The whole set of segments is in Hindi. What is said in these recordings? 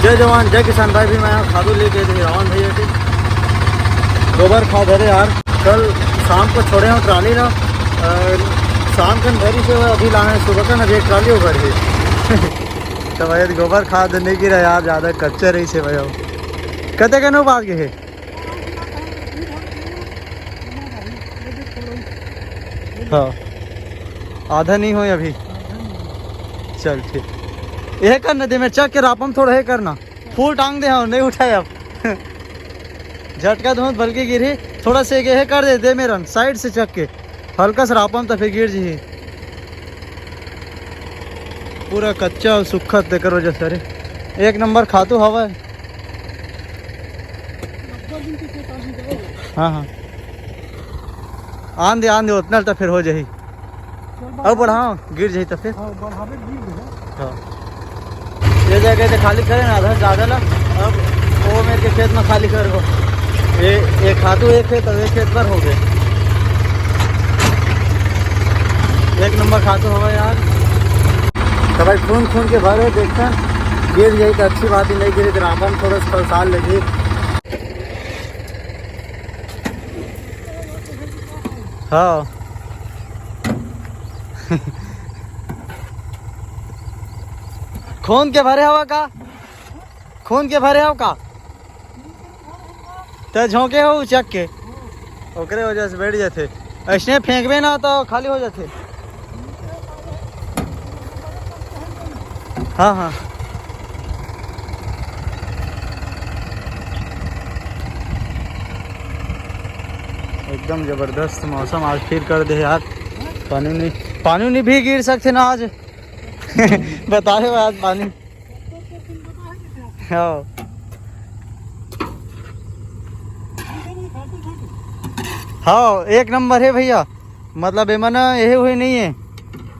जय जवान जय किसान भाई भी मैं खादू लेके थे रावण भैया के गोबर खाद है यार। कल शाम को छोड़े हूँ ट्राली ना, शाम कन भरी से अभी लाए हैं, सुबह कन अभी एक ट्राली उभर है तो भाई गोबर खाद नहीं गिरा यार, ज़्यादा कच्चे रही से भैया कते के नो बात के है। हाँ आधा नहीं हो अभी, चल ठीक यह करना दे, मैं चक के रापम थोड़ा है करना, फूल टांग दे हाँ नहीं उठाए अब झटका धुआं बल्कि गिरी थोड़ा से यह कर दे मेरा साइड से चक के हल्का सा रापम तो फिर गिर जी पूरा कच्चा और सूखा देकर वजह से। अरे एक नंबर खातू हवा है। हाँ हाँ आन दे उतना तो फिर हो जाही, अब बढ़ाओ गिर जाही तो फिर। हाँ ये जगह तो खाली करे ना आधा ज़्यादा ला, अब वो मेरे के खेत में खाली कर हो, ये खातू एक खेत और एक खेत पर हो गए। एक नंबर खातू होगा यार। तो भाई खून खून के भर है, देखता गिर जाए तो अच्छी बात ही, नहीं गिरी तो रापन थोड़ा सा साल लगी। हाँ खून के भरे हवा का, खून के भरे हो का तो झोंके हो चक के ओकरे वजह से बैठ जाते, ऐसे फेंकबे ना तो खाली हो जाते। हाँ हाँ एकदम ज़बरदस्त मौसम आज फिर कर दे यार। पानी नहीं भी गिर सकते ना आज बता रहे आज पानी। हाँ हाँ एक नंबर है भैया, मतलब एमना यही हुई नहीं है,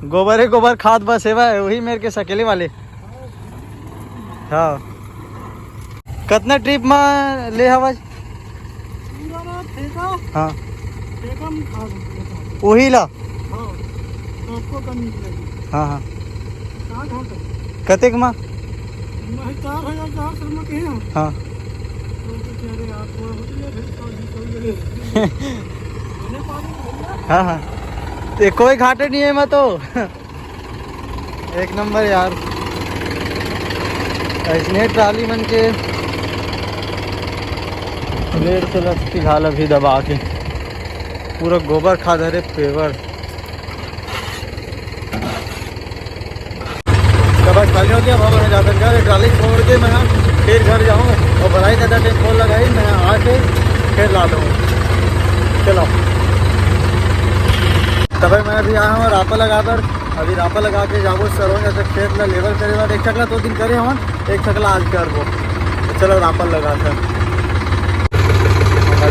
गोबर है गोबर खाद बस है भाई, वही मेरे के सकेले वाले। हाँ कितना ट्रिप में ले हवा। हाँ वही ला। हाँ हाँ कतेक माँ। हाँ हाँ हाँ तो कोई घाटे नहीं है मैं तो एक नंबर यार। ऐसने ट्राली मन के रेड से लगती घाल अभी दबा के पूरा गोबर खाद है पेवर। बस खाली हो गया बाबा ने जाकर घर ट्राली छोड़ के मैं फिर घर जाऊँ और बढ़ाई दादा टेम्पोल लगाई, मैं आके फिर ला दूँ। चलो तब मैं अभी आया हूँ रापा लगा कर, अभी रापा लगा के जाबो सर हो जैसे खेत में लेवल करे बाद एक छकला 2 दिन करे हम, एक छकला आज कर वो। तो चलो रापा लगा कर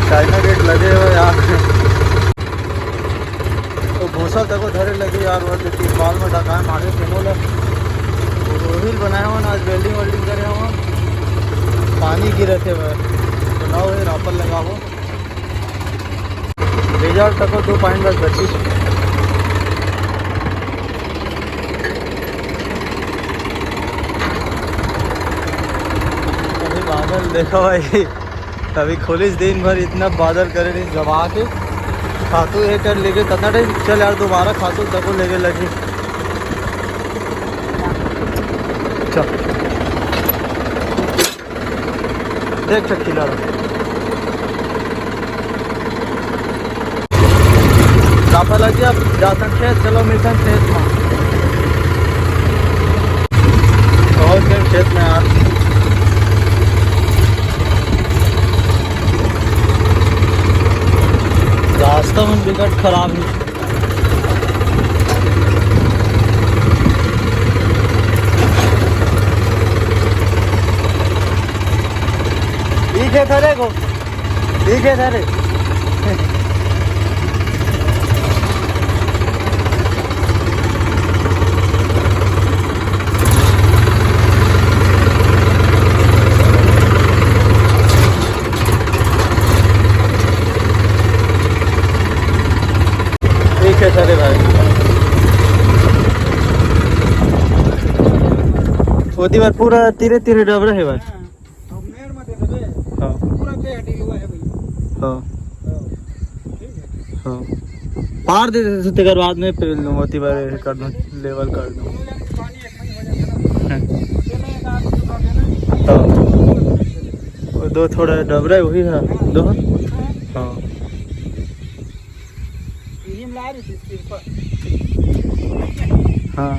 चाइना गेट लगे हुए यार तो भूसा तक धरे लगे यार, वो बाल में डका मारे पेनोला रोहिल बनाया हुआ ना, आज वेल्डिंग वेल्डिंग करे हुआ पानी गिरे थे वह तो ना हुए रापर लगाओ रिजल्ट तक 2 पॉइंट बस बची। अभी बादल देखो भाई, अभी खोलिस दिन भर इतना बादल करे नहीं जमा के खातू ये कर लेके कितना टाइम चल यार, दोबारा खातू तक लेके लगी। देख चक्की ला रापा लग गया, जाता खेत चलो मिलता खेत में और फिर खेत में यार। रास्ता में बिकट खराब है, ठीक है थारे को, ठीक है थारे ठीक है थारे भाई। होती बार पूरा तीरे तीरे डबरे है भाई। हाँ हाँ हाँ पार दे देते थे बाद में फिर होती बार कर दूँ लेवल कर दूँ। हाँ वो दो थोड़ा डबरे वही है दो। हाँ हाँ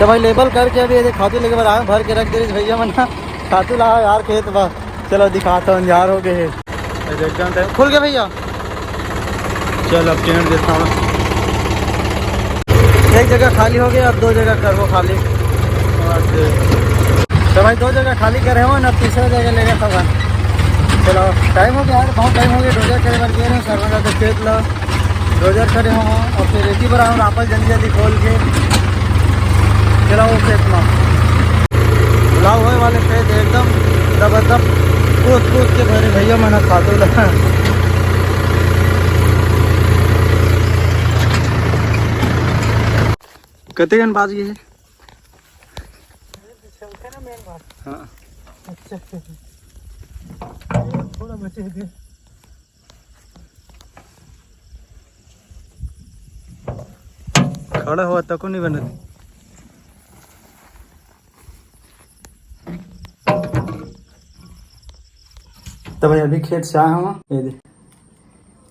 तो भाई लेबल करके अभी ये खातू लेके आया भर के रख दे रही भैया मना खातू ला यार खेत बा। चलो दिखाता हूँ यार हो गए एकदम खुल गया भैया। चलो अब टेंट देता हूँ। एक जगह खाली हो गया अब दो जगह कर वो खाली। तो भाई दो जगह खाली करे हो ना तीसरा जगह लेगा था। चलो टाइम हो गया यार बहुत टाइम हो गया। डोजर करे बार गए सर्वर तो खेत लो डोजर करे हो और फिर रेती बना हूँ आपस जल्दी जल्दी खोल के चला वो खेत में बुलाओ हुए वाले खेत एकदम जबरदस्त कूद कूद के भरे भैया मैंने खाते लगा। कितने घंटे बाद ये है। हाँ थोड़ा बचे थे। खड़ा हुआ तक नहीं बना। तो भाई अभी खेत से आया हूँ ये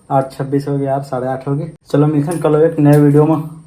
8:26 हो गया यार 8:30 हो गए। चलो मिथन कल एक नए वीडियो में।